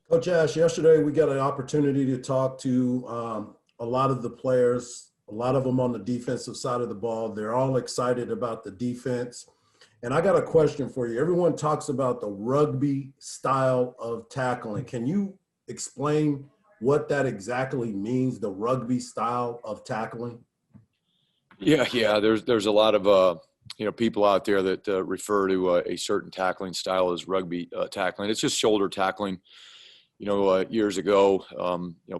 Coach Ash, yesterday we got an opportunity to talk to a lot of the players, a lot of them on the defensive side of the ball. They're all excited about the defense. And I got a question for you. Everyone talks about the rugby style of tackling. Can you explain what that exactly means, the rugby style of tackling? Yeah. There's a lot of people out there that refer to a certain tackling style as rugby tackling. It's just shoulder tackling. Years ago,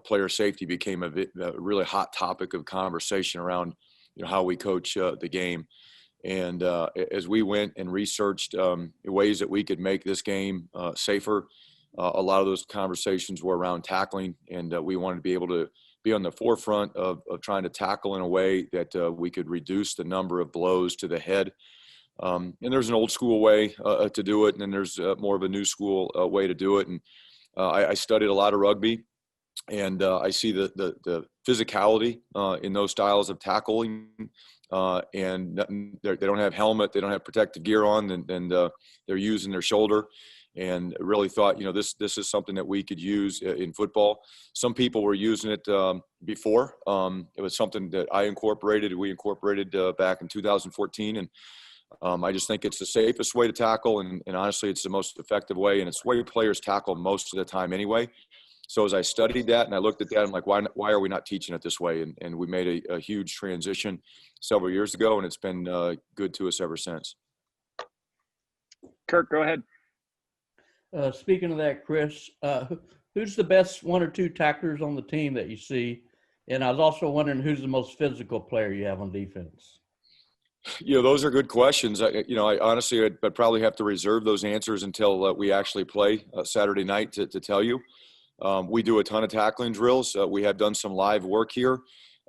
player safety became a really hot topic of conversation around, how we coach the game. And as we went and researched ways that we could make this game safer, a lot of those conversations were around tackling, and we wanted to be able to be on the forefront of trying to tackle in a way that we could reduce the number of blows to the head. And there's an old school way to do it, and then there's more of a new school way to do it. And I studied a lot of rugby, and I see the physicality in those styles of tackling. And they don't have helmet, they don't have protective gear on, and they're using their shoulder. And really thought, this is something that we could use in football. Some people were using it before. It was something that we incorporated back in 2014. And I just think it's the safest way to tackle. And honestly, it's the most effective way. And it's the way players tackle most of the time anyway. So as I studied that and I looked at that, I'm like, why are we not teaching it this way? And we made a huge transition several years ago, and it's been good to us ever since. Kirk, go ahead. Speaking of that, Chris, who's the best one or two tacklers on the team that you see? And I was also wondering who's the most physical player you have on defense? Those are good questions. I honestly, I'd probably have to reserve those answers until we actually play Saturday night to tell you. We do a ton of tackling drills. We have done some live work here.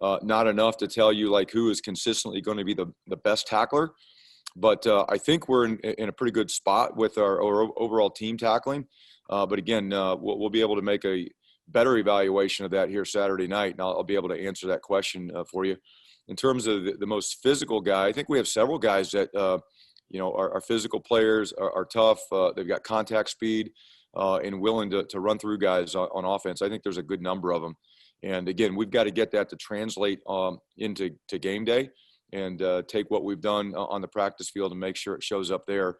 Not enough to tell you like who is consistently going to be the best tackler. But I think we're in a pretty good spot with our overall team tackling. But again, we'll be able to make a better evaluation of that here Saturday night, and I'll be able to answer that question for you. In terms of the most physical guy, I think we have several guys that, are physical players, are tough. They've got contact speed and willing to run through guys on offense. I think there's a good number of them. And again, we've got to get that to translate into game day. And take what we've done on the practice field and make sure it shows up there.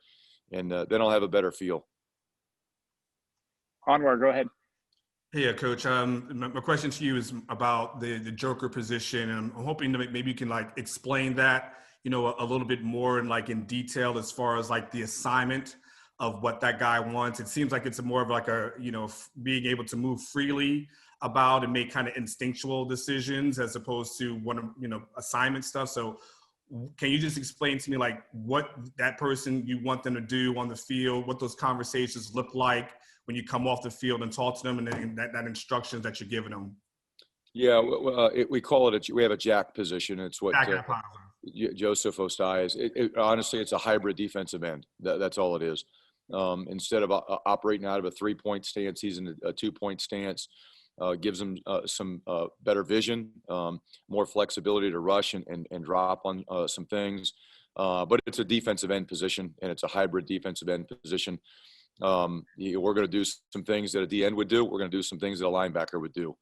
And then I'll have a better feel. Anwar, go ahead. Hey, Coach. My question to you is about the joker position. And I'm hoping that maybe you can explain that, a little bit more and in detail as far as the assignment of what that guy wants. It seems like it's more of being able to move freely about and make kind of instinctual decisions as opposed to assignment stuff. So can you just explain to me what that person you want them to do on the field, what those conversations look like when you come off the field and talk to them, and then that instructions that you're giving them? Yeah, we call it we have a jack position. It's what Joseph Osai is. Honestly, it's a hybrid defensive end. That's all it is. Instead of operating out of a 3-point stance, he's in a 2-point stance. Gives them some better vision, more flexibility to rush and drop on some things. But it's a defensive end position, and it's a hybrid defensive end position. We're going to do some things that a D end would do. We're going to do some things that a linebacker would do.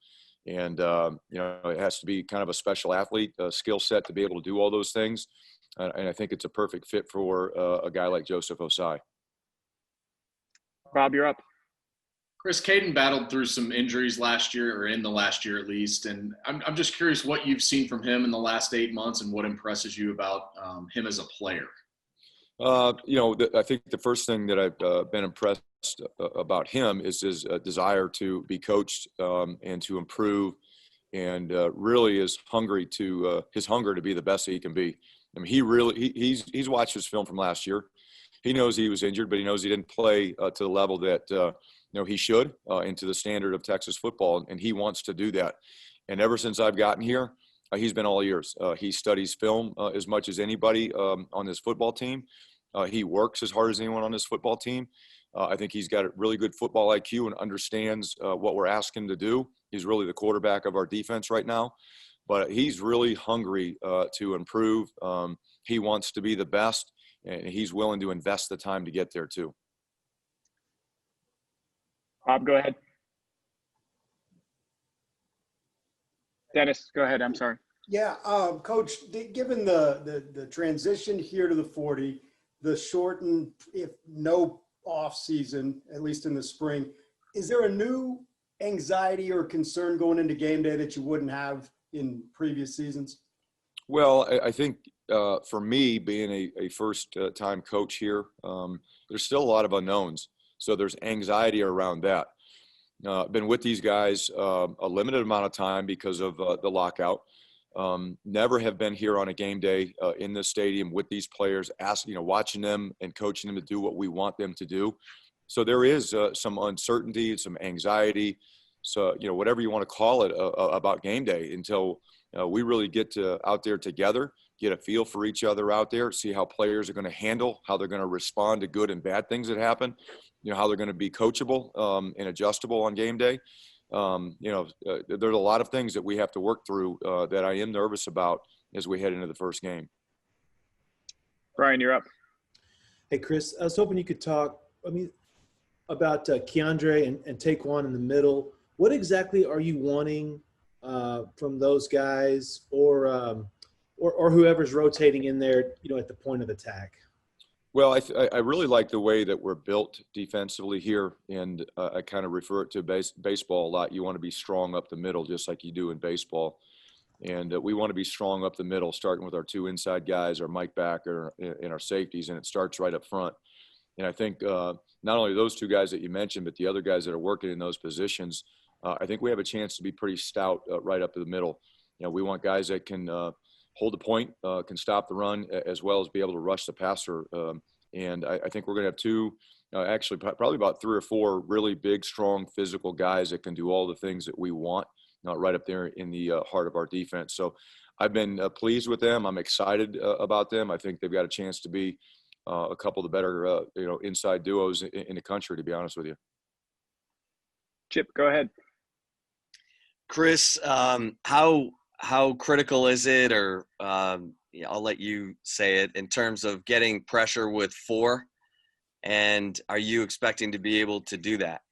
And, it has to be kind of a special athlete skill set to be able to do all those things. And I think it's a perfect fit for a guy like Joseph Osai. Bob, you're up. Chris, Caden battled through some injuries last year, or in the last year at least, and I'm just curious what you've seen from him in the last 8 months and what impresses you about him as a player. I think the first thing that I've been impressed about him is his desire to be coached and to improve, and really is his hunger to be the best he can be. I mean, he's watched his film from last year. He knows he was injured, but he knows he didn't play to the level that he should, and to the standard of Texas football, and he wants to do that. And ever since I've gotten here, he's been all ears. He studies film as much as anybody on this football team. He works as hard as anyone on this football team. I think he's got a really good football IQ and understands what we're asking him to do. He's really the quarterback of our defense right now. But he's really hungry to improve. He wants to be the best, and he's willing to invest the time to get there too. Bob, go ahead. Dennis, go ahead. I'm sorry. Yeah, Coach, given the transition here to the 40, the shortened, if no off season, at least in the spring, is there a new anxiety or concern going into game day that you wouldn't have in previous seasons? Well, I think for me, being a first time coach here, there's still a lot of unknowns. So there's anxiety around that. Been with these guys a limited amount of time because of the lockout. Never have been here on a game day in this stadium with these players, watching them and coaching them to do what we want them to do. So there is some uncertainty, some anxiety, so whatever you want to call it about game day until we really get out there together, get a feel for each other out there, see how players are going to handle, how they're going to respond to good and bad things that happen, how they're going to be coachable and adjustable on game day. There's a lot of things that we have to work through that I am nervous about as we head into the first game. Brian, you're up. Hey, Chris, I was hoping you could talk, about Keandre and Taekwon in the middle. What exactly are you wanting from those guys or whoever's rotating in there, at the point of attack? Well, I really like the way that we're built defensively here, and I kind of refer it to baseball a lot. You want to be strong up the middle, just like you do in baseball. And we want to be strong up the middle, starting with our two inside guys, our Mike backer, and our safeties, and it starts right up front. And I think not only those two guys that you mentioned, but the other guys that are working in those positions, I think we have a chance to be pretty stout right up to the middle. We want guys that can hold the point, can stop the run, as well as be able to rush the passer. And I think we're going to have two, actually probably about 3 or 4 really big, strong, physical guys that can do all the things that we want right up there in the heart of our defense. So I've been pleased with them. I'm excited about them. I think they've got a chance to be a couple of the better, inside duos in the country, to be honest with you. Chip, go ahead. Chris, how critical is it, or I'll let you say it, in terms of getting pressure with 4, and are you expecting to be able to do that?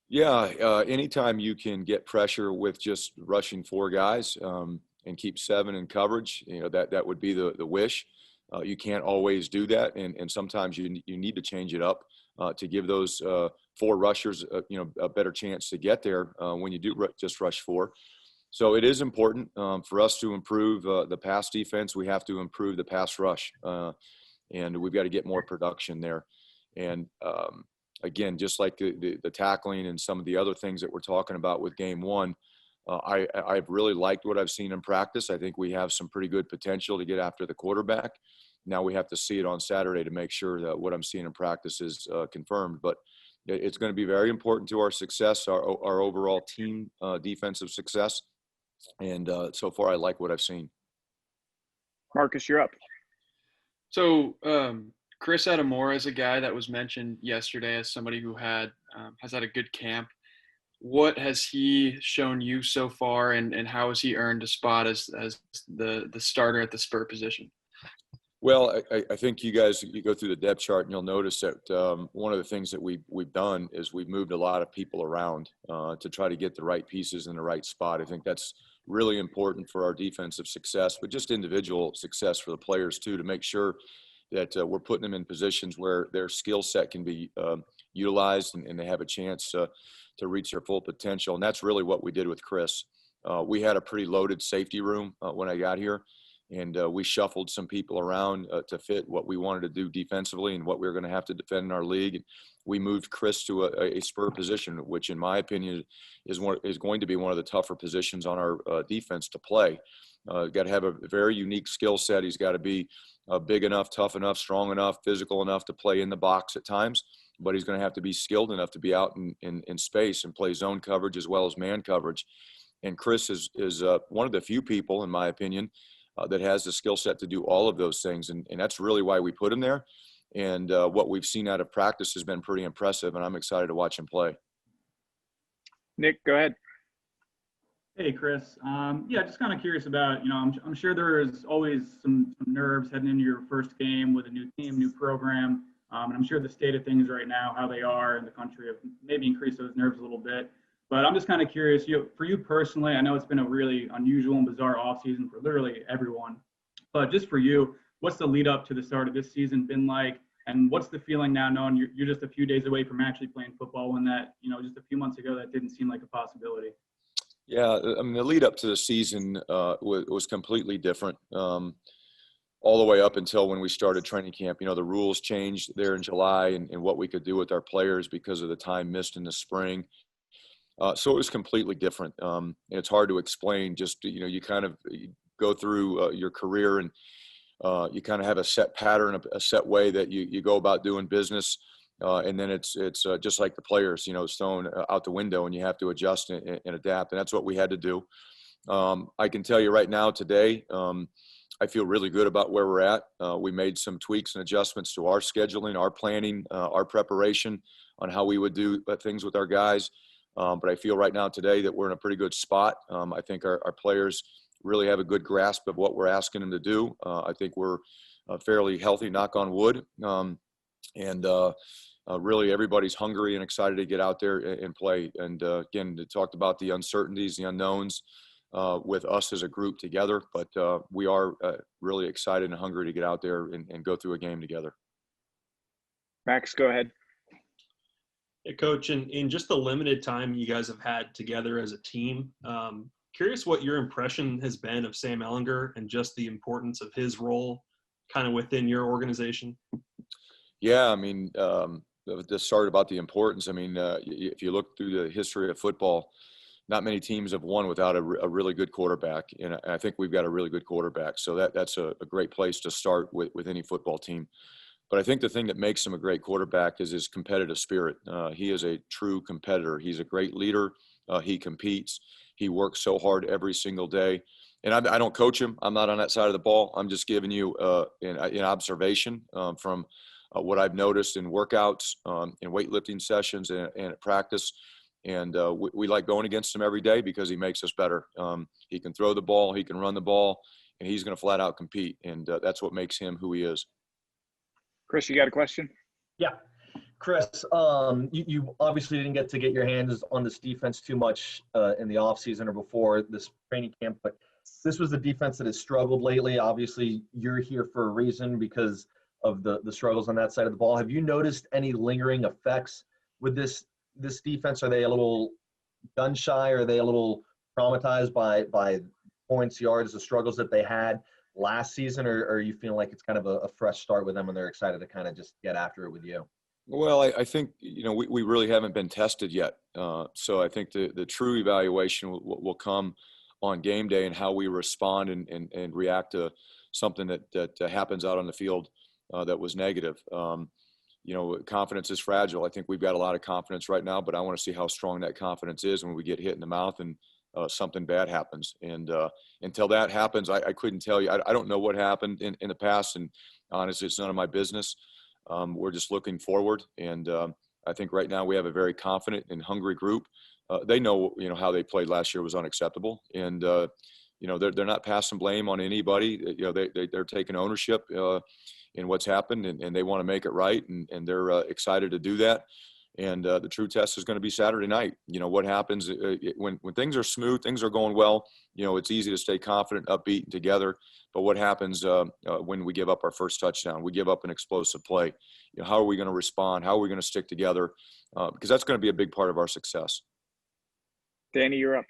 Yeah, anytime you can get pressure with just rushing 4 guys and keep 7 in coverage, that would be the wish. You can't always do that, and sometimes you need to change it up to give those 4 rushers a better chance to get there when you do just rush 4. So it is important for us to improve the pass defense. We have to improve the pass rush, and we've got to get more production there. And again, just like the tackling and some of the other things that we're talking about with game 1, I've really liked what I've seen in practice. I think we have some pretty good potential to get after the quarterback. Now we have to see it on Saturday to make sure that what I'm seeing in practice is confirmed. But it's going to be very important to our success, our overall team defensive success. And so far, I like what I've seen. Marcus, you're up. So Chris Adamora is a guy that was mentioned yesterday as somebody who has had a good camp. What has he shown you so far, and how has he earned a spot as the starter at the spur position? Well, I think you go through the depth chart and you'll notice that one of the things that we've done is we've moved a lot of people around to try to get the right pieces in the right spot. I think that's really important for our defensive success, but just individual success for the players too, to make sure that we're putting them in positions where their skill set can be utilized and they have a chance to reach their full potential. And that's really what we did with Chris. We had a pretty loaded safety room when I got here. And we shuffled some people around to fit what we wanted to do defensively and what we were going to have to defend in our league. We moved Chris to a spur position, which in my opinion is going to be one of the tougher positions on our defense to play. Got to have a very unique skill set. He's got to be big enough, tough enough, strong enough, physical enough to play in the box at times. But he's going to have to be skilled enough to be out in space and play zone coverage as well as man coverage. And Chris is one of the few people, in my opinion, that has the skill set to do all of those things. And that's really why we put him there. And what we've seen out of practice has been pretty impressive, and I'm excited to watch him play. Nick, go ahead. Hey, Chris. Just kind of curious about, I'm sure there is always some nerves heading into your first game with a new team, new program. And I'm sure the state of things right now, how they are in the country, have maybe increased those nerves a little bit. But I'm just kind of curious, for you personally, I know it's been a really unusual and bizarre offseason for literally everyone. But just for you, what's the lead up to the start of this season been like? And what's the feeling now knowing you're just a few days away from actually playing football when that, just a few months ago, that didn't seem like a possibility? Yeah, I mean, the lead up to the season was completely different. All the way up until when we started training camp, the rules changed there in July and what we could do with our players because of the time missed in the spring. So it was completely different. And it's hard to explain. Just, you kind of go through your career and you kind of have a set pattern, a set way that you go about doing business. And then it's just like the players, it's thrown out the window and you have to adjust and adapt. And that's what we had to do. I can tell you right now today, I feel really good about where we're at. We made some tweaks and adjustments to our scheduling, our planning, our preparation on how we would do things with our guys. But I feel right now today that we're in a pretty good spot. I think our players really have a good grasp of what we're asking them to do. I think we're fairly healthy, knock on wood. Really everybody's hungry and excited to get out there and play. And again, they talked about the uncertainties, the unknowns with us as a group together, but we are really excited and hungry to get out there and go through a game together. Max, go ahead. Hey, Coach, in just the limited time you guys have had together as a team, curious what your impression has been of Sam Ehlinger and just the importance of his role kind of within your organization. Yeah, I mean, to start about the importance, I mean, if you look through the history of football, not many teams have won without a really good quarterback, and I think we've got a really good quarterback. So that's a great place to start with any football team. But I think the thing that makes him a great quarterback is his competitive spirit. He is a true competitor. He's a great leader. He competes. He works so hard every single day. And I don't coach him. I'm not on that side of the ball. I'm just giving you an observation from what I've noticed in workouts, in weightlifting sessions, and at practice. And we like going against him every day because he makes us better. He can throw the ball, he can run the ball, and he's going to flat out compete. And that's what makes him who he is. Chris, you got a question? Yeah. Chris, you obviously didn't get to get your hands on this defense too much in the offseason or before this training camp, but this was the defense that has struggled lately. Obviously, you're here for a reason because of the struggles on that side of the ball. Have you noticed any lingering effects with this defense? Are they a little gun shy? Are they a little traumatized by points, yards, the struggles that they had last season? Or are you feeling like it's kind of a fresh start with them and they're excited to kind of just get after it with you? Well, I think, we really haven't been tested yet. So I think the true evaluation will come on game day and how we respond and react to something that happens out on the field that was negative. Confidence is fragile. I think we've got a lot of confidence right now, but I want to see how strong that confidence is when we get hit in the mouth and something bad happens. And until that happens, I couldn't tell you. I don't know what happened in the past, and honestly, it's none of my business. We're just looking forward, and I think right now we have a very confident and hungry group. They know, how they played last year was unacceptable, and they're not passing blame on anybody. They're taking ownership in what's happened, and they want to make it right, and they're excited to do that. And the true test is going to be Saturday night. What happens when things are smooth, things are going well. It's easy to stay confident, upbeat, and together. But what happens when we give up our first touchdown? We give up an explosive play. How are we going to respond? How are we going to stick together? Because that's going to be a big part of our success. Danny, you're up.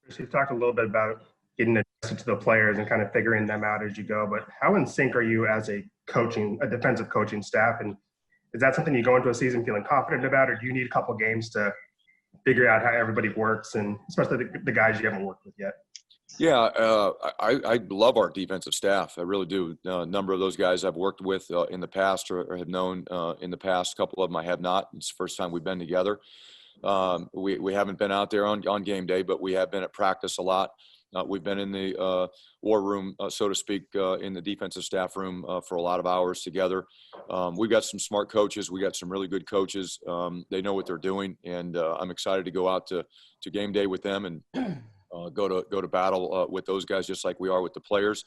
So you've talked a little bit about getting adjusted to the players and kind of figuring them out as you go. But how in sync are you as a defensive coaching staff? And is that something you go into a season feeling confident about, or do you need a couple games to figure out how everybody works, and especially the guys you haven't worked with yet? Yeah, I love our defensive staff. I really do. A number of those guys I've worked with in the past or have known in the past. A couple of them I have not. It's the first time we've been together. We haven't been out there on game day, but we have been at practice a lot. We've been in the war room, so to speak, in the defensive staff room for a lot of hours together. We've got some smart coaches. We got some really good coaches. They know what they're doing, and I'm excited to go out to game day with them and go to battle with those guys, just like we are with the players.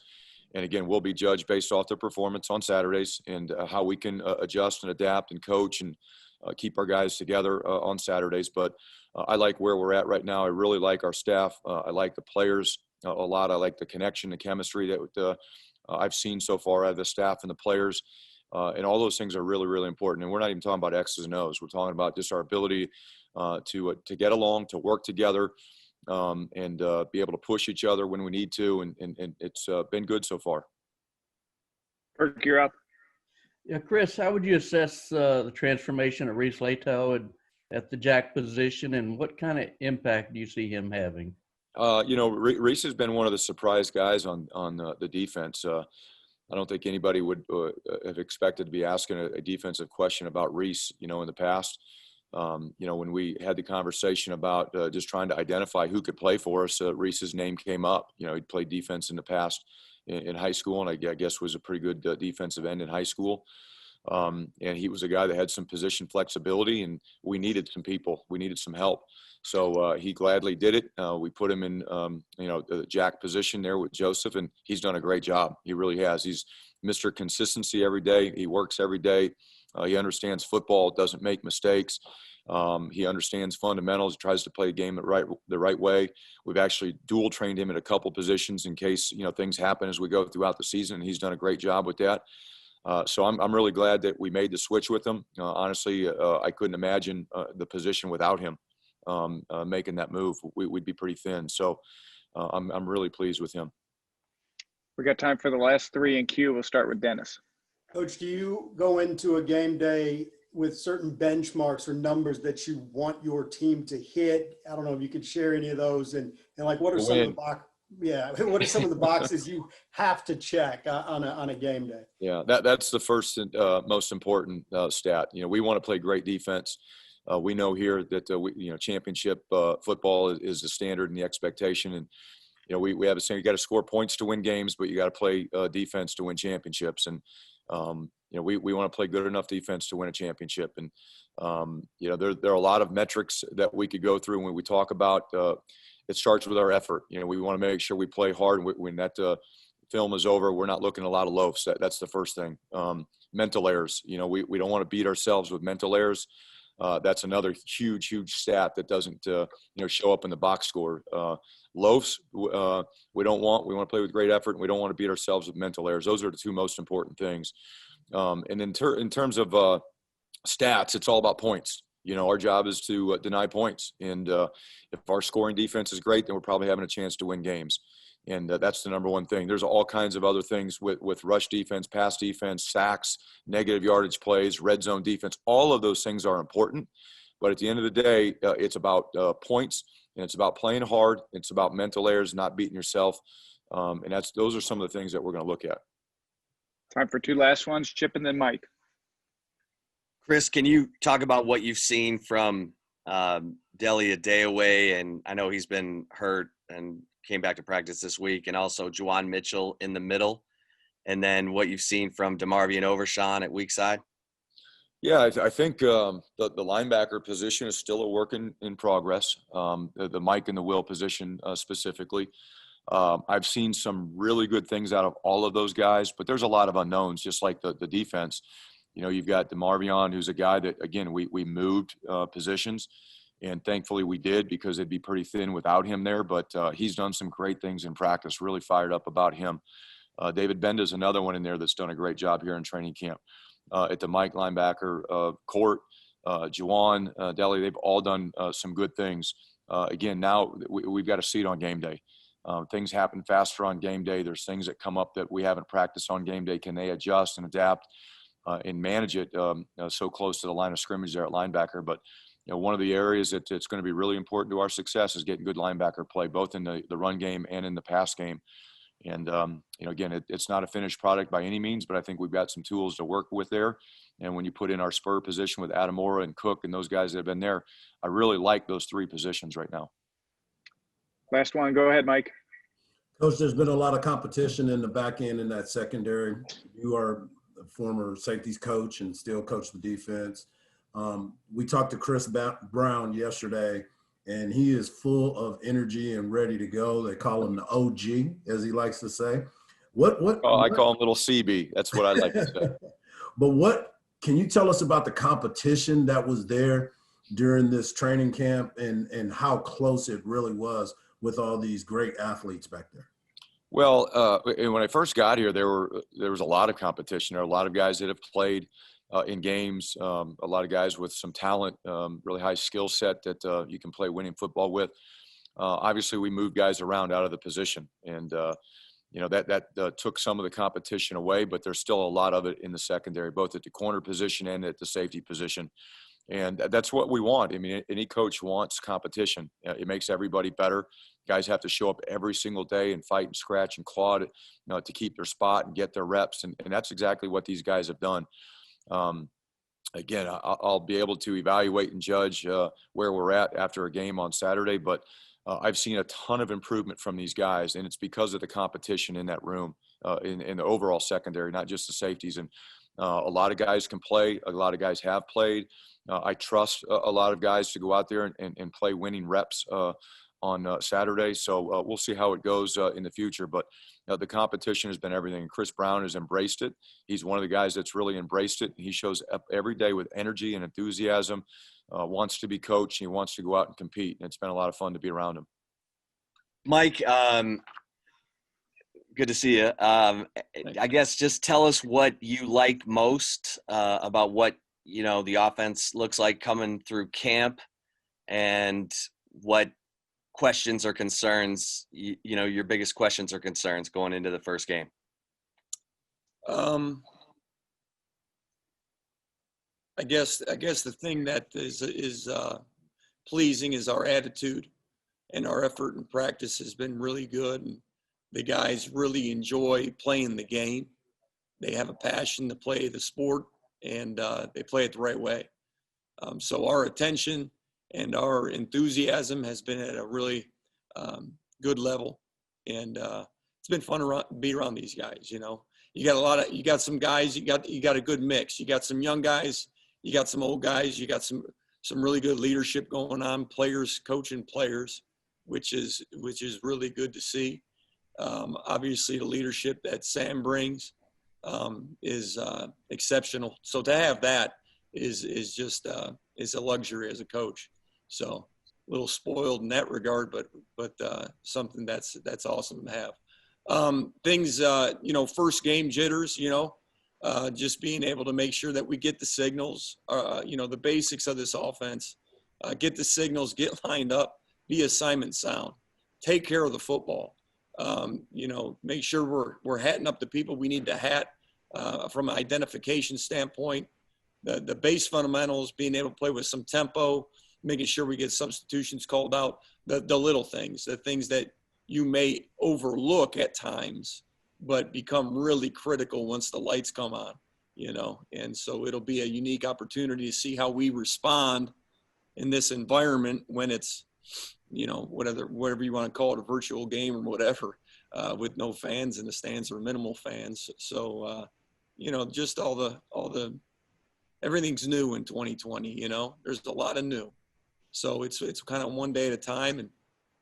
And again, we'll be judged based off their performance on Saturdays and how we can adjust and adapt and coach and keep our guys together on Saturdays. But I like where we're at right now. I really like our staff. I like the players a lot. I like the connection, the chemistry that I've seen so far out of the staff and the players. And all those things are really, really important. And we're not even talking about X's and O's. We're talking about just our ability to get along, to work together, and be able to push each other when we need to. And it's been good so far. Kirk, you're up. Yeah, Chris, how would you assess the transformation of Reese Lato at the jack position, and what kind of impact do you see him having? Reese has been one of the surprise guys on the defense. I don't think anybody would have expected to be asking a defensive question about Reese, in the past. When we had the conversation about just trying to identify who could play for us, Reese's name came up. He'd played defense in the past in high school, and I guess was a pretty good defensive end in high school. And he was a guy that had some position flexibility, and we needed some people. We needed some help. So he gladly did it. We put him in, the jack position there with Joseph, and he's done a great job. He really has. He's Mr. Consistency every day. He works every day. He understands football, doesn't make mistakes. He understands fundamentals, tries to play the game the right way. We've actually dual trained him at a couple positions in case, things happen as we go throughout the season. And he's done a great job with that. So I'm really glad that we made the switch with him. Honestly, I couldn't imagine the position without him making that move. We'd be pretty thin. So I'm really pleased with him. We got time for the last three in queue. We'll start with Dennis. Coach, do you go into a game day with certain benchmarks or numbers that you want your team to hit? I don't know if you could share any of those, and like what are some of the boxes you have to check on a game day? Yeah, that's the first and most important stat. We want to play great defense. We know here that championship football is the standard and the expectation, and we have a saying: you got to score points to win games, but you got to play defense to win championships. And we want to play good enough defense to win a championship. And there are a lot of metrics that we could go through when we talk about. It starts with our effort. We want to make sure we play hard. When that film is over, we're not looking at a lot of loafs. That's the first thing. Mental errors. We don't want to beat ourselves with mental errors. That's another huge stat that doesn't show up in the box score. Loafs, we don't want. We want to play with great effort, and we don't want to beat ourselves with mental errors. Those are the two most important things. And in terms of stats, it's all about points. Our job is to deny points, and if our scoring defense is great, then we're probably having a chance to win games. And that's the number one thing. There's all kinds of other things with rush defense, pass defense, sacks, negative yardage plays, red zone defense. All of those things are important. But at the end of the day, it's about points, and it's about playing hard. It's about mental errors, not beating yourself. And those are some of the things that we're going to look at. Time for two last ones, Chip and then Mike. Chris, can you talk about what you've seen from Deli Adeoye? And I know he's been hurt and came back to practice this week, and also Juwan Mitchell in the middle, and then what you've seen from DeMarvion Overshawn at weak side? Yeah, I think the linebacker position is still a work in progress. The Mike and the Will position specifically. I've seen some really good things out of all of those guys, but there's a lot of unknowns, just like the defense. You've got DeMarvion, who's a guy that, again, we moved positions. And thankfully we did, because it'd be pretty thin without him there. But he's done some great things in practice, really fired up about him. David Benda's another one in there that's done a great job here in training camp. At the Mike linebacker court, Juwan, Deli, they've all done some good things. Again, now we've got a seat on game day. Things happen faster on game day. There's things that come up that we haven't practiced on game day. Can they adjust and adapt and manage it so close to the line of scrimmage there at linebacker? But one of the areas that it's going to be really important to our success is getting good linebacker play, both in the run game and in the pass game. And, again, it's not a finished product by any means, but I think we've got some tools to work with there. And when you put in our spur position with Adamora and Cook and those guys that have been there, I really like those three positions right now. Last one. Go ahead, Mike. Coach, there's been a lot of competition in the back end in that secondary. You are a former safeties coach and still coach the defense. We talked to Chris Brown yesterday, and he is full of energy and ready to go. They call him the OG, as he likes to say. I call him Little CB. That's what I like to say. But what can you tell us about the competition that was there during this training camp and how close it really was with all these great athletes back there? Well, and when I first got here, there was a lot of competition. There are a lot of guys that have played in games, a lot of guys with some talent, really high skill set that you can play winning football with. Obviously, we moved guys around out of the position, and that took some of the competition away. But there's still a lot of it in the secondary, both at the corner position and at the safety position. And that's what we want. I mean, any coach wants competition. It makes everybody better. Guys have to show up every single day and fight and scratch and claw to keep their spot and get their reps. And that's exactly what these guys have done. Again, I'll be able to evaluate and judge where we're at after a game on Saturday, but I've seen a ton of improvement from these guys, and it's because of the competition in that room, in the overall secondary, not just the safeties. And a lot of guys can play. A lot of guys have played. I trust a lot of guys to go out there and play winning reps on Saturday. So we'll see how it goes in the future. But the competition has been everything. Chris Brown has embraced it. He's one of the guys that's really embraced it. He shows up every day with energy and enthusiasm, wants to be coached. He wants to go out and compete. And it's been a lot of fun to be around him. Mike, good to see you. I guess just tell us what you like most about what, the offense looks like coming through camp, and what questions or concerns, your biggest questions or concerns going into the first game. I guess the thing that is pleasing is our attitude, and our effort and practice has been really good. And the guys really enjoy playing the game. They have a passion to play the sport, and they play it the right way. So our attention and our enthusiasm has been at a really good level, and it's been fun to be around these guys. You got some guys, you got a good mix. You got some young guys, you got some old guys, you got some really good leadership going on, players coaching players, which is really good to see. Obviously, the leadership that Sam brings is exceptional. So to have that is just is a luxury as a coach. So a little spoiled in that regard, but something that's awesome to have. Things, first game jitters, just being able to make sure that we get the signals, the basics of this offense, get the signals, get lined up, be assignment sound, take care of the football. Make sure we're hatting up the people we need to hat from an identification standpoint. The base fundamentals, being able to play with some tempo, making sure we get substitutions called out, the little things, the things that you may overlook at times, but become really critical once the lights come on, and so it'll be a unique opportunity to see how we respond in this environment when it's, whatever you want to call it, a virtual game or whatever, with no fans in the stands or minimal fans. So, just all the everything's new in 2020, there's a lot of new. So it's kind of one day at a time. And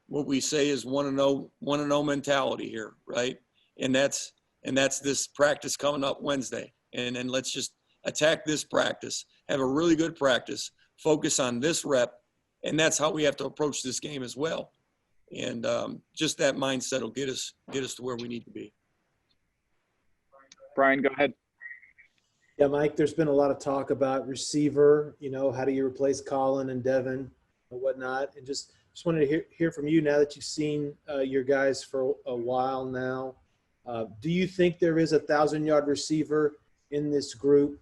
what we say is want to know mentality here. Right. And that's this practice coming up Wednesday. And then let's just attack this practice, have a really good practice, focus on this rep. And that's how we have to approach this game as well. And just that mindset will get us to where we need to be. Brian, go ahead. Yeah, Mike, there's been a lot of talk about receiver, how do you replace Colin and Devin and whatnot. And just wanted to hear from you now that you've seen your guys for a while now. Do you think there is a 1,000-yard receiver in this group?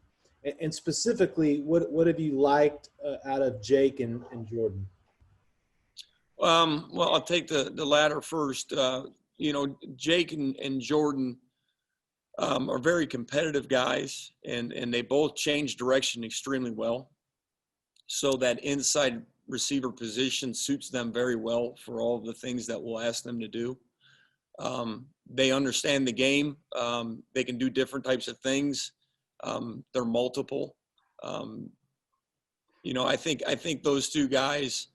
And specifically, what have you liked out of Jake and Jordan? Well, I'll take the latter first. Jake and Jordan are very competitive guys, and they both change direction extremely well. So that inside receiver position suits them very well for all of the things that we'll ask them to do. They understand the game. They can do different types of things. They're multiple. I think those two guys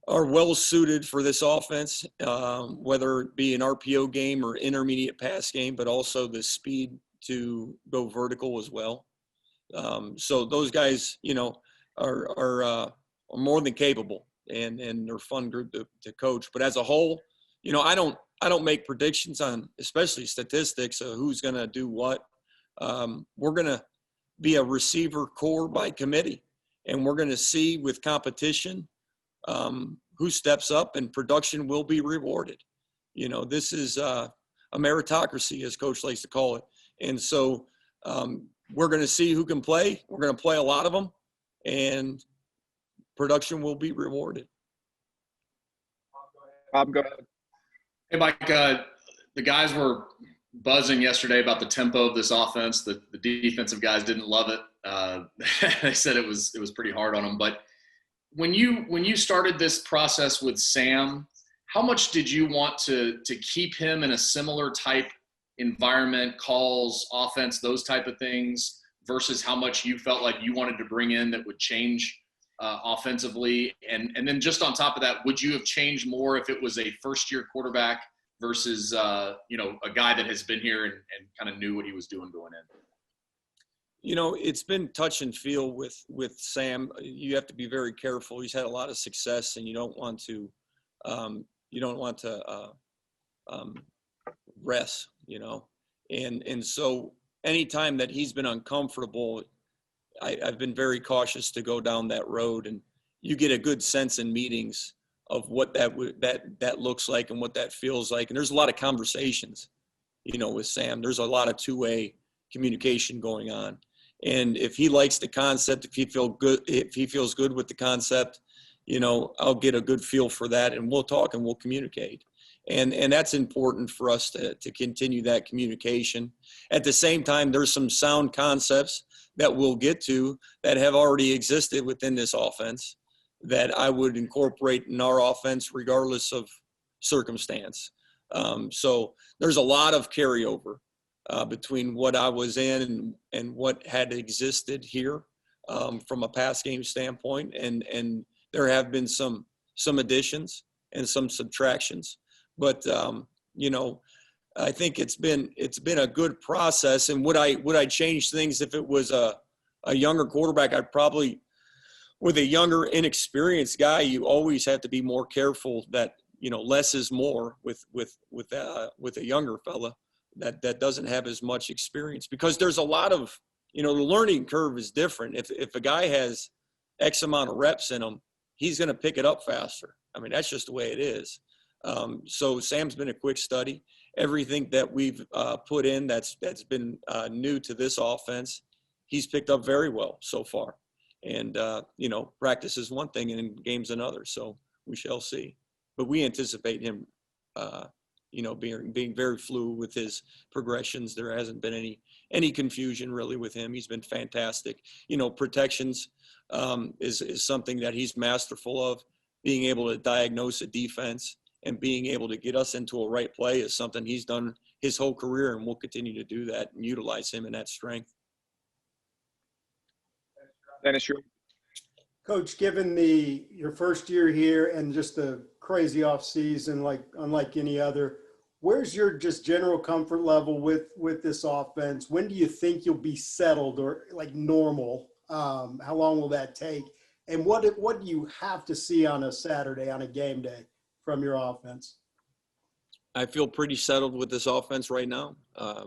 are well suited for this offense, whether it be an RPO game or intermediate pass game, but also the speed to go vertical as well. So those guys, you know, are more than capable, and they're a fun group to coach. But as a whole, you know, I don't make predictions on, especially statistics of who's going to do what. We're going to be a receiver core by committee, and we're going to see with competition who steps up, and production will be rewarded. You know, this is a meritocracy, as Coach likes to call it. And so we're going to see who can play. We're going to play a lot of them, and production will be rewarded. Bob, go ahead. Hey, Mike, the guys were buzzing yesterday about the tempo of this offense. The defensive guys didn't love it. They said it was pretty hard on them. But when you started this process with Sam, how much did you want to keep him in a similar type environment, calls, offense, those type of things, versus how much you felt like you wanted to bring in that would change offensively? And then just on top of that, would you have changed more if it was a first-year quarterback versus you know, a guy that has been here and kind of knew what he was doing going in? You know, it's been touch and feel with Sam. You have to be very careful. He's had a lot of success, and you don't want to rest, you know. And so anytime that he's been uncomfortable, I've been very cautious to go down that road. And you get a good sense in meetings of what that looks like and what that feels like. And there's a lot of conversations, you know, with Sam. There's a lot of two-way communication going on. And if he likes the concept, if he feels good with the concept, you know, I'll get a good feel for that, and we'll talk and we'll communicate. And that's important for us to continue that communication. At the same time, there's some sound concepts that we'll get to that have already existed within this offense that I would incorporate in our offense regardless of circumstance. So there's a lot of carryover between what I was in and what had existed here from a pass game standpoint. And there have been some additions and some subtractions. But, you know, I think it's been a good process. And would I change things if it was a younger quarterback? I'd probably, with a younger, inexperienced guy, you always have to be more careful that, you know, less is more with a younger fella that doesn't have as much experience, because there's a lot of, you know, the learning curve is different. If a guy has X amount of reps in him, he's going to pick it up faster. I mean, that's just the way it is. So Sam's been a quick study. Everything that we've put in that's been new to this offense, he's picked up very well so far. And, you know, practice is one thing and game's another. So we shall see. But we anticipate him, you know, being very fluid with his progressions. There hasn't been any confusion really with him. He's been fantastic. You know, protections is something that he's masterful of. Being able to diagnose a defense and being able to get us into a right play is something he's done his whole career, and we'll continue to do that and utilize him in that strength. Dennis, Coach, given your first year here and just the crazy off season, unlike any other, where's your just general comfort level with this offense? When do you think you'll be settled or like normal? How long will that take? And what do you have to see on a Saturday, on a game day, from your offense? I feel pretty settled with this offense right now.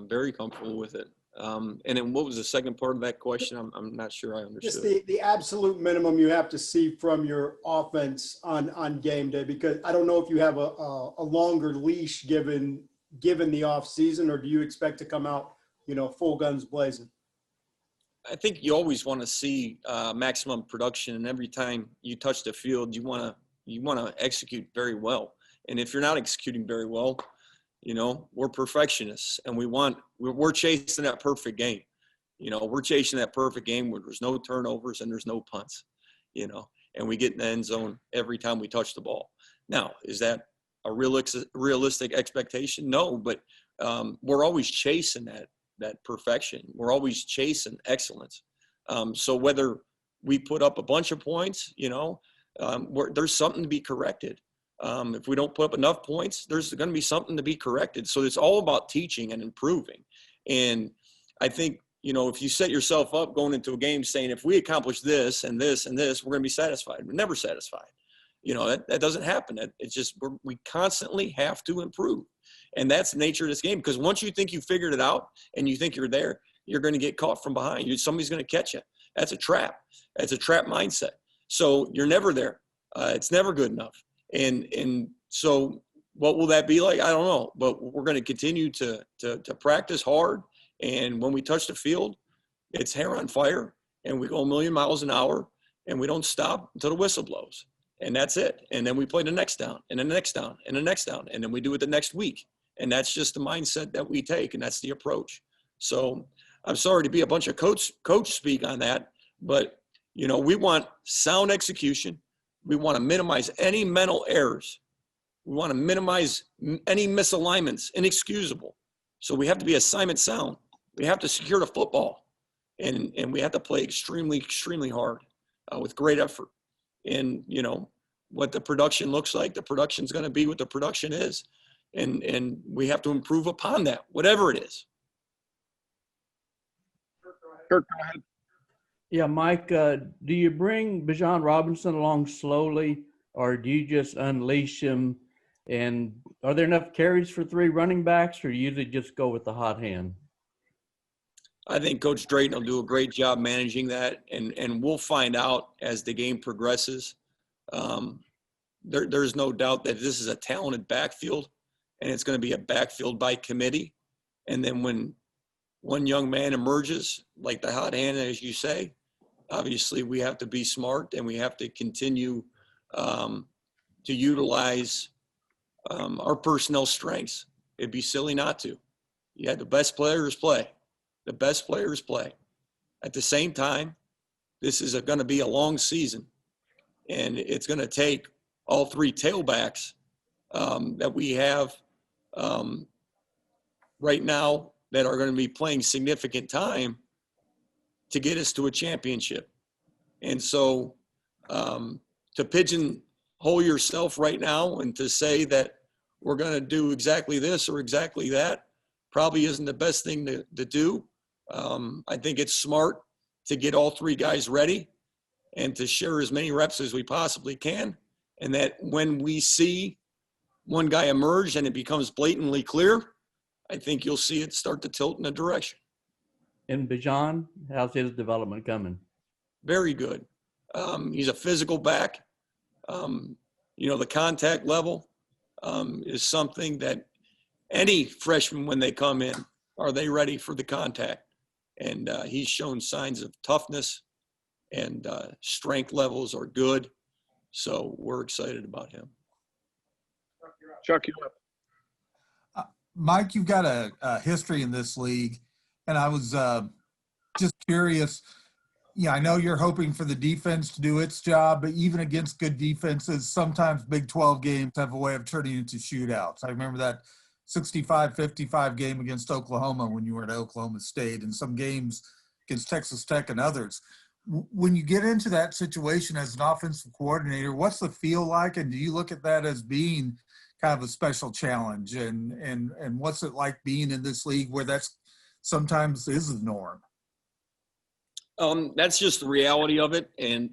Very comfortable with it. And then what was the second part of that question? I'm not sure I understood. Just the absolute minimum you have to see from your offense on game day, because I don't know if you have a longer leash given the off season, or do you expect to come out, you know, full guns blazing? I think you always want to see maximum production, and every time you touch the field, you want to execute very well. And if you're not executing very well, you know, we're perfectionists, and we're chasing that perfect game. You know, we're chasing that perfect game where there's no turnovers and there's no punts, you know, and we get in the end zone every time we touch the ball. Now, is that a realistic expectation? No, but we're always chasing that perfection. We're always chasing excellence. So whether we put up a bunch of points, you know, there's something to be corrected. If we don't put up enough points, there's going to be something to be corrected. So it's all about teaching and improving. And I think, if you set yourself up going into a game saying, if we accomplish this and this and this, we're going to be satisfied. We're never satisfied. That doesn't happen. It's just we constantly have to improve. And that's the nature of this game, because once you think you figured it out and you think you're there, you're going to get caught from behind. Somebody's going to catch you. That's a trap. That's a trap mindset. So you're never there. It's never good enough. And so what will that be like? I don't know. But we're going to continue to practice hard. And when we touch the field, it's hair on fire, and we go a million miles an hour, and we don't stop until the whistle blows. And that's it. And then we play the next down, and the next down, and the next down, and then we do it the next week. And that's just the mindset that we take, and that's the approach. So I'm sorry to be a bunch of coach speak on that, but, we want sound execution. We want to minimize any mental errors. We want to minimize any misalignments, inexcusable. So we have to be assignment sound. We have to secure the football, and we have to play extremely, extremely hard with great effort. And, what the production looks like, the production's going to be what the production is. And we have to improve upon that, whatever it is. Kirk, go ahead. Yeah, Mike, do you bring Bijan Robinson along slowly, or do you just unleash him? And are there enough carries for 3 running backs, or you usually just go with the hot hand? I think Coach Drayton will do a great job managing that, and we'll find out as the game progresses. There's no doubt that this is a talented backfield, and it's going to be a backfield by committee. And then when one young man emerges, like the hot hand, as you say, obviously we have to be smart, and we have to continue to utilize our personnel strengths. It'd be silly not to. You had the best players play. The best players play. At the same time, this is going to be a long season, and it's going to take all 3 tailbacks that we have right now that are going to be playing significant time to get us to a championship. And so to pigeonhole yourself right now and to say that we're going to do exactly this or exactly that probably isn't the best thing to do. I think it's smart to get all 3 guys ready and to share as many reps as we possibly can. And that when we see one guy emerge and it becomes blatantly clear, I think you'll see it start to tilt in a direction. And Bijan, how's his development coming? Very good. He's a physical back. The contact level is something that any freshman, when they come in, are they ready for the contact? And he's shown signs of toughness, and strength levels are good. So we're excited about him. Chuck, you up. Mike, you've got a history in this league, and I was just curious. I know you're hoping for the defense to do its job, but even against good defenses, sometimes Big 12 games have a way of turning into shootouts. I remember that 65-55 game against Oklahoma when you were at Oklahoma State, and some games against Texas Tech and others. When you get into that situation as an offensive coordinator, what's the feel like, and do you look at that as being kind of a special challenge, and what's it like being in this league where that's sometimes is the norm? That's just the reality of it, and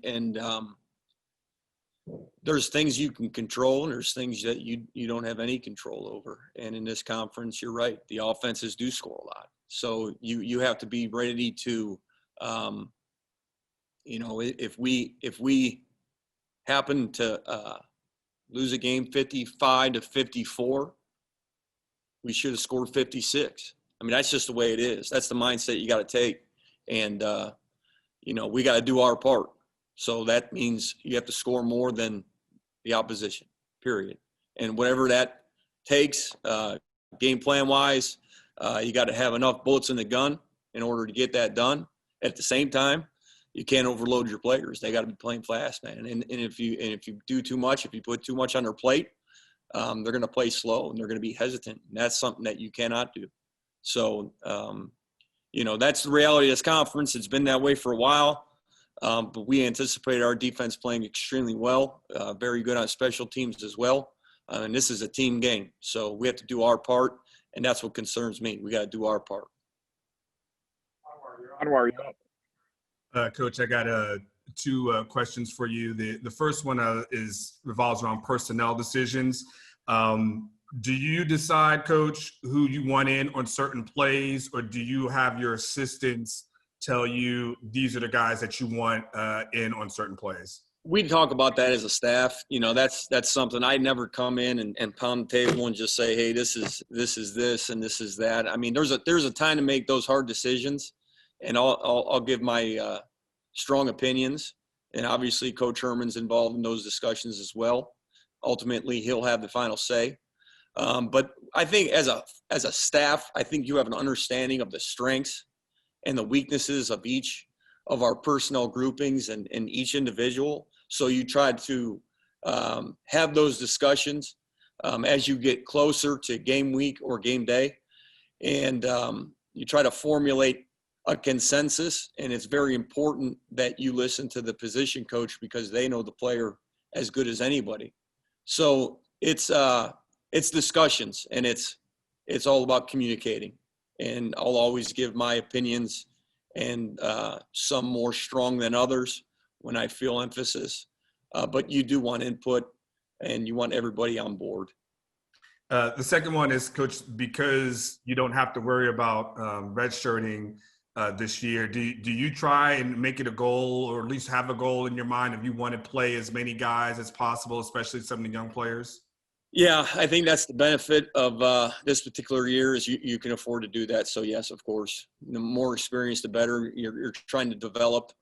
there's things you can control, and there's things that you don't have any control over. And in this conference, you're right, the offenses do score a lot, so you have to be ready to if we happen to lose a game 55-54, we should have scored 56. I mean, that's just the way it is. That's the mindset you got to take. And, we got to do our part. So that means you have to score more than the opposition, period. And whatever that takes, game plan wise, you got to have enough bullets in the gun in order to get that done. At the same time, you can't overload your players. They got to be playing fast, man. And if you do too much, if you put too much on their plate, they're going to play slow and they're going to be hesitant. And that's something that you cannot do. So, that's the reality of this conference. It's been that way for a while, but we anticipate our defense playing extremely well, very good on special teams as well. And this is a team game. So we have to do our part, and that's what concerns me. We got to do our part. Anwar, you're up. Coach, I got two questions for you. The first one revolves around personnel decisions. Do you decide, Coach, who you want in on certain plays, or do you have your assistants tell you these are the guys that you want in on certain plays? We talk about that as a staff. You know, that's something. I never come in and pound the table and just say, hey, this is this and this is that. I mean, there's a time to make those hard decisions, and I'll give my strong opinions. And obviously, Coach Herman's involved in those discussions as well. Ultimately, he'll have the final say. But I think as a staff, I think you have an understanding of the strengths and the weaknesses of each of our personnel groupings and each individual. So you try to have those discussions as you get closer to game week or game day. And you try to formulate a consensus. And it's very important that you listen to the position coach because they know the player as good as anybody. So it's discussions, and it's all about communicating. And I'll always give my opinions, and some more strong than others when I feel emphasis. But you do want input, and you want everybody on board. The second one is, Coach, because you don't have to worry about redshirting this year, do you try and make it a goal, or at least have a goal in your mind if you want to play as many guys as possible, especially some of the young players? Yeah, I think that's the benefit of this particular year is you can afford to do that. So yes, of course, the more experience, the better. You're trying to develop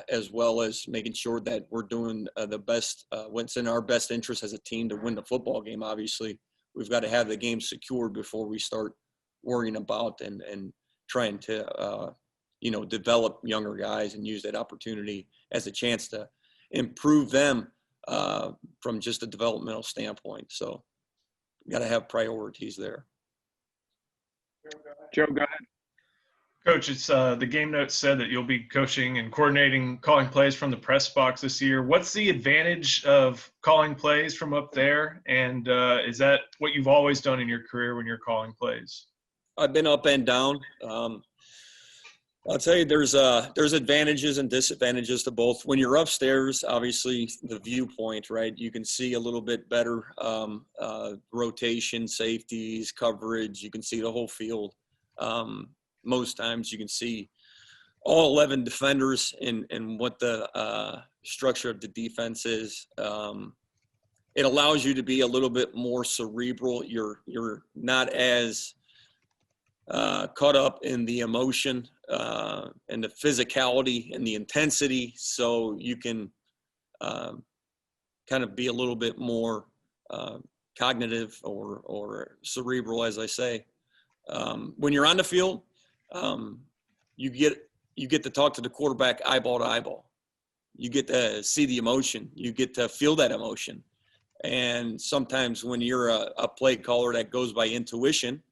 as well as making sure that we're doing the best, what's in our best interest as a team to win the football game. Obviously, we've got to have the game secured before we start worrying about and trying to, develop younger guys and use that opportunity as a chance to improve them from just a developmental standpoint. So you got to have priorities there. Joe, go ahead. Coach, it's the game notes said that you'll be coaching and coordinating calling plays from the press box this year. What's the advantage of calling plays from up there? And is that what you've always done in your career when you're calling plays? I've been up and down. I'll tell you, there's advantages and disadvantages to both. When you're upstairs, obviously the viewpoint, right? You can see a little bit better rotation, safeties, coverage. You can see the whole field. Most times you can see all 11 defenders and what the structure of the defense is. It allows you to be a little bit more cerebral. You're not as caught up in the emotion and the physicality and the intensity, so you can kind of be a little bit more cognitive or cerebral, as I say. When you're on the field, you get to talk to the quarterback eyeball to eyeball. You get to see the emotion. You get to feel that emotion. And sometimes when you're a play caller that goes by intuition,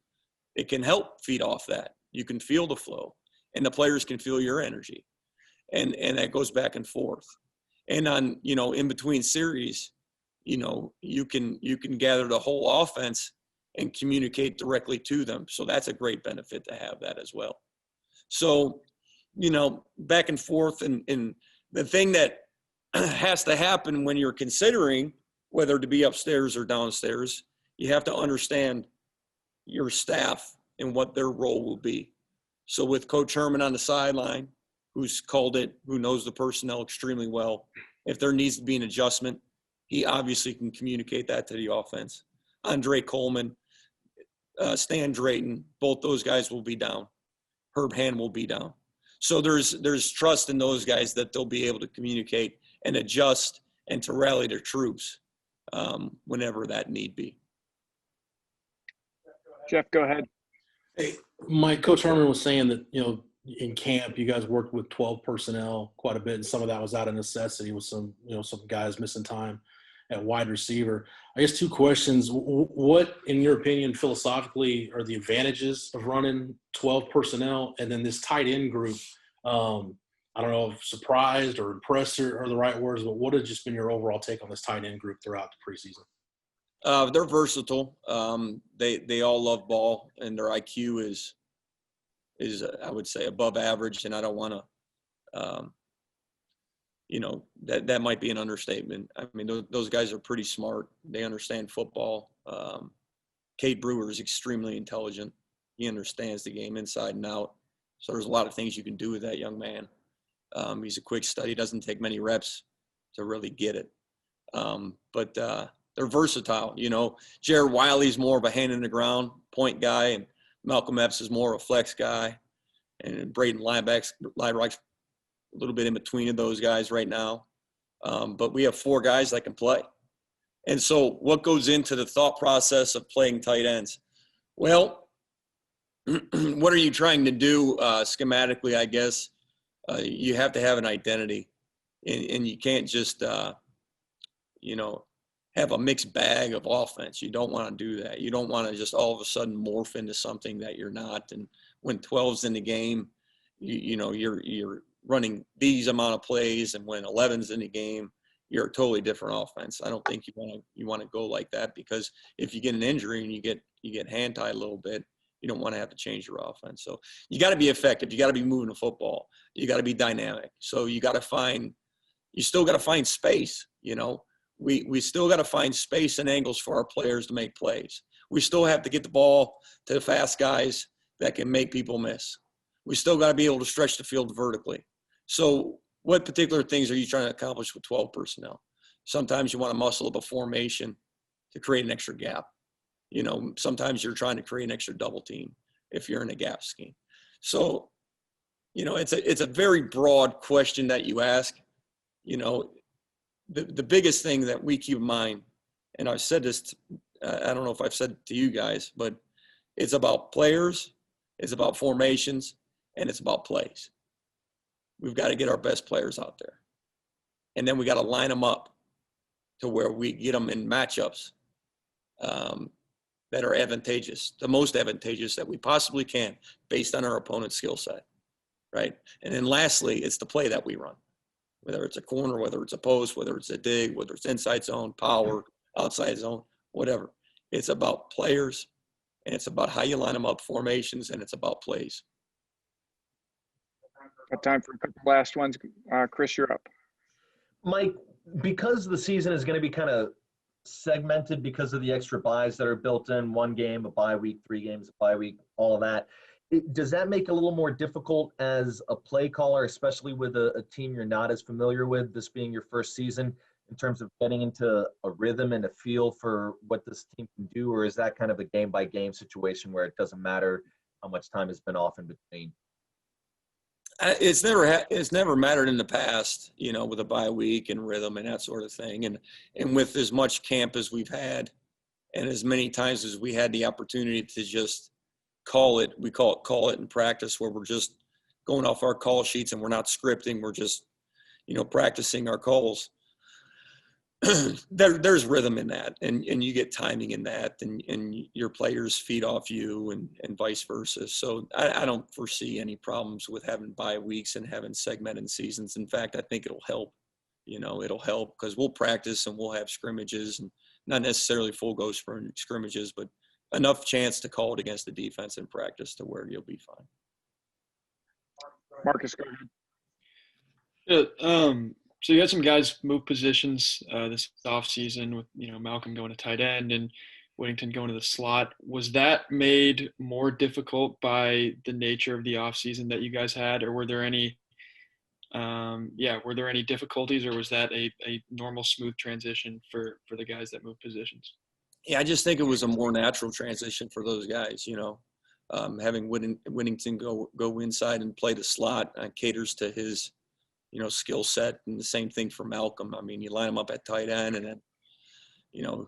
it can help feed off that. You can feel the flow, and the players can feel your energy, and that goes back and forth. And on, in between series, you can gather the whole offense and communicate directly to them. So that's a great benefit to have that as well. So, back and forth, and the thing that has to happen when you're considering whether to be upstairs or downstairs, you have to understand your staff and what their role will be. So with Coach Herman on the sideline, who's called it, who knows the personnel extremely well, if there needs to be an adjustment, he obviously can communicate that to the offense. Andre Coleman, Stan Drayton, both those guys will be down. Herb Hand will be down. So there's trust in those guys that they'll be able to communicate and adjust and to rally their troops whenever that need be. Jeff, go ahead. Hey, Mike, Coach Herman was saying that, in camp, you guys worked with 12 personnel quite a bit, and some of that was out of necessity with some guys missing time at wide receiver. I guess two questions. What, in your opinion, philosophically, are the advantages of running 12 personnel? And then this tight end group, I don't know if surprised or impressed are the right words, but what has just been your overall take on this tight end group throughout the preseason? They're versatile. They all love ball, and their IQ I would say, above average, and I don't want to, that might be an understatement. I mean, those guys are pretty smart. They understand football. Cade Brewer is extremely intelligent. He understands the game inside and out. So there's a lot of things you can do with that young man. He's a quick study. Doesn't take many reps to really get it. But they're versatile. Jared Wiley's more of a hand in the ground point guy, and Malcolm Epps is more of a flex guy, and Braden Liebach's a little bit in between of those guys right now. But we have 4 guys that can play. And so what goes into the thought process of playing tight ends? Well, what are you trying to do schematically, I guess? You have to have an identity, and you can't just, have a mixed bag of offense. You don't want to do that. You don't want to just all of a sudden morph into something that you're not. And when 12's in the game, you're running these amount of plays, and when 11's in the game, you're a totally different offense. I don't think you want to go like that, because if you get an injury and you get hand tied a little bit, you don't want to have to change your offense. So you got to be effective. You got to be moving the football. You got to be dynamic. So you still got to find space. We still got to find space and angles for our players to make plays. We still have to get the ball to the fast guys that can make people miss. We still got to be able to stretch the field vertically. So what particular things are you trying to accomplish with 12 personnel? Sometimes you want to muscle up a formation to create an extra gap. Sometimes you're trying to create an extra double team if you're in a gap scheme. So, it's a very broad question that you ask. The biggest thing that we keep in mind, and I've said this, I don't know if I've said it to you guys, but it's about players, it's about formations, and it's about plays. We've got to get our best players out there. And then we got to line them up to where we get them in matchups that are advantageous, the most advantageous that we possibly can based on our opponent's skill set, right? And then lastly, it's the play that we run, whether it's a corner, whether it's a post, whether it's a dig, whether it's inside zone, power, outside zone, whatever. It's about players, and it's about how you line them up, formations, and it's about plays. Got time for a couple last ones. Chris, you're up. Mike, because the season is going to be kind of segmented because of the extra buys that are built in, 1 game, a bye week, 3 games, a bye week, all of that, does that make it a little more difficult as a play caller, especially with a team you're not as familiar with, this being your first season, in terms of getting into a rhythm and a feel for what this team can do? Or is that kind of a game-by-game situation where it doesn't matter how much time has been off in between? It's never mattered in the past, with a bye week and rhythm and that sort of thing. And with as much camp as we've had, and as many times as we had the opportunity to just call it in practice, where we're just going off our call sheets and we're not scripting, we're just, practicing our calls. There's rhythm in that, and you get timing in that, and your players feed off you, and vice versa. So I don't foresee any problems with having bye weeks and having segmented seasons. In fact, I think it'll help. It'll help because we'll practice and we'll have scrimmages, and not necessarily full go scrimmages, but enough chance to call it against the defense in practice to where you'll be fine. Marcus, go ahead. Yeah, so you had some guys move positions this offseason with, Malcolm going to tight end and Whittington going to the slot. Was that made more difficult by the nature of the offseason that you guys had, or were there any difficulties, or was that a normal smooth transition for the guys that moved positions? Yeah, I just think it was a more natural transition for those guys, having Whittington go inside and play the slot caters to his skill set, and the same thing for Malcolm. I mean, you line him up at tight end, and then,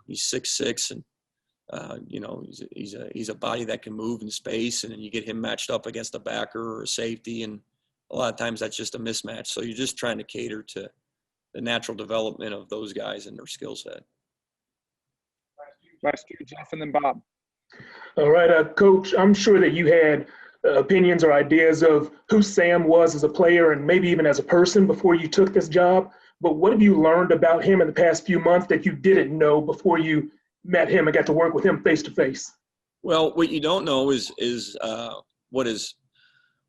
he's 6'6", and he's a body that can move in space, and then you get him matched up against a backer or a safety, and a lot of times that's just a mismatch. So you're just trying to cater to the natural development of those guys and their skill set. Last two, Jeff, and then Bob. All right, Coach, I'm sure that you had opinions or ideas of who Sam was as a player and maybe even as a person before you took this job. But what have you learned about him in the past few months that you didn't know before you met him and got to work with him face to face? Well, what you don't know is what his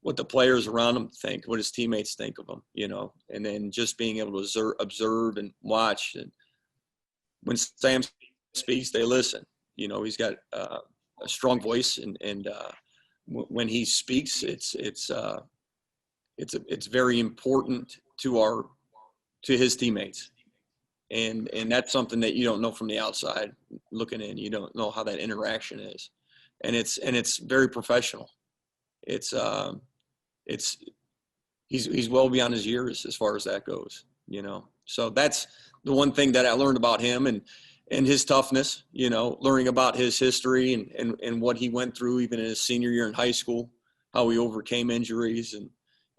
what the players around him think, what his teammates think of him, and then just being able to observe and watch. And when Sam speaks, they listen. He's got a strong voice, and when he speaks, it's very important to his teammates, and that's something that you don't know from the outside looking in. You don't know how that interaction is, and it's very professional. He's well beyond his years as far as that goes. So that's the one thing that I learned about him, and his toughness, learning about his history and what he went through even in his senior year in high school, how he overcame injuries.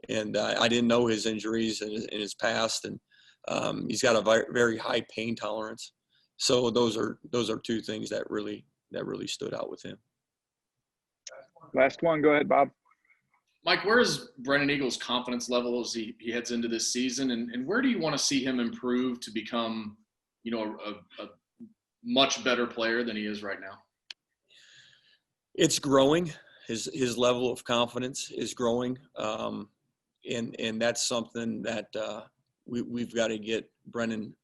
And I didn't know his injuries in his past. And he's got a very high pain tolerance. So those are two things that really stood out with him. Last one. Go ahead, Bob. Mike, where is Brennan Eagles' confidence level as he heads into this season? And where do you want to see him improve to become, a much better player than he is right now? It's growing. His level of confidence is growing. And that's something that we've got to get Brennan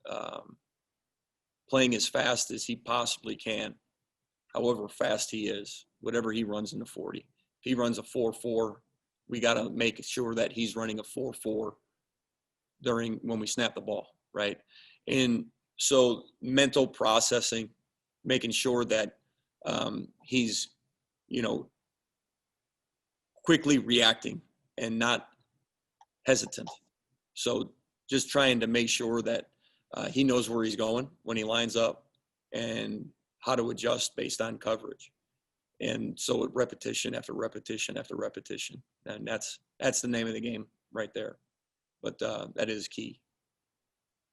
playing as fast as he possibly can, however fast he is, whatever he runs in the 40. If he runs a 4.4, we got to make sure that he's running a 4.4 when we snap the ball, right? And so mental processing, making sure that he's, quickly reacting and not hesitant. So just trying to make sure that he knows where he's going when he lines up and how to adjust based on coverage. And so repetition after repetition after repetition. And that's the name of the game right there. But that is key.